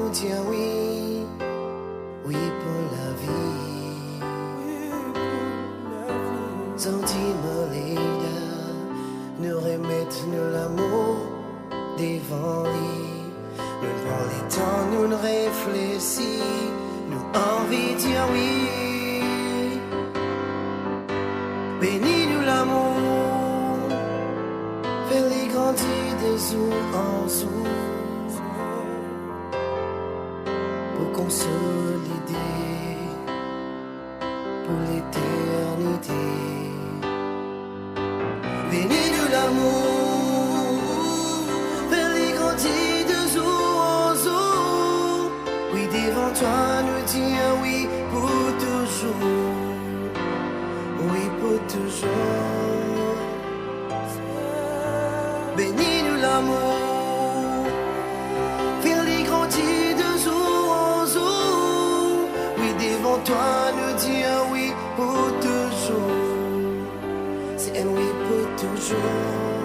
nous dire oui, oui pour la vie. Sentiment Léda, nous remettre nous l'amour devant lui. Nous prenons le temps, nous réfléchissons, nous envie de dire oui. Bénis-nous l'amour, fais-les grandir de jour en jour, pour consolider pour l'éternité. Bénis-nous l'amour, fais-les grandir de jour en jour. Oui, devant toi, nous dire oui pour toujours. Oui, pour toujours. Bénis-nous l'amour, fais-les grandir de jour en jour. Oui, devant toi, nous dire oui pour toujours. C'est un oui pour toujours.